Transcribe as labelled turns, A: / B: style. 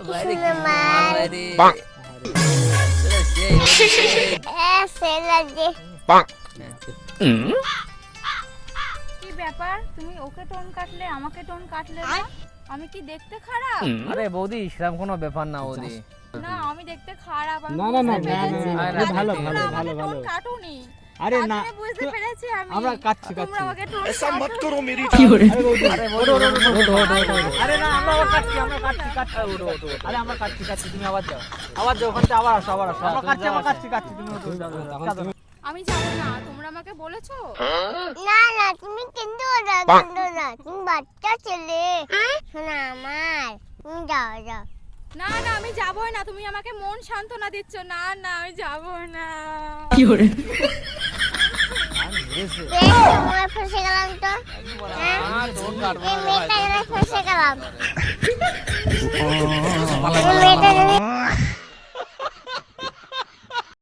A: কি সুন্দর মাল
B: কি ব্যাপার, তুমি ওকে টোন কাটলে আমাকে টোন কাটলে না? আমি কি দেখতে খারাপ?
C: আরে বৌদি সেরকম কোনো ব্যাপার না বৌদি।
B: না আমি দেখতে খারাপ, আমি
D: না, না, না,
B: বুঝতে পেরেছি।
D: না, না,
C: না,
B: তার
D: ভালো,
B: জন্য
D: ভালো,
B: তোমরা
D: ভালো,
B: আমাকে
D: ভালো।
B: টোন কাটোনি।
D: আরে
B: তার
D: না,
B: জন্য বুঝতে পেরেছি আমি।
D: আমরা কাটছি,
B: তোমরা আমাকে টোন
E: ऐसा मत
B: কাটো।
E: करो मेरी
D: আরে বৌদি,
C: আরে
D: ওঠো, ওঠো, ওঠো, ওঠো, ওঠো, ওঠো, ওঠো।
C: আরে না আমরা আবার কাটছি ওঠো ওঠো। আরে আমরা কাটছি তুমি আবার যাও ওখান থেকে আবার আসো আমরা কাটছি তুমি ওঠো যাও।
B: আমি জানি না, তোমরা আমাকে বলেছো।
A: না না তুমি কিন্তু না তুমি বাচ্চা ছেলে শোনা আমার তুমি যাও যাও
B: না না আমি যাবই না, তুমি আমাকে মন সান্ত্বনা দিচ্ছ। না না আমি যাব না।
A: তোমার ফেসে গেলাম তো এই মেয়েটা ফেসে গেলাম এই মেয়েটা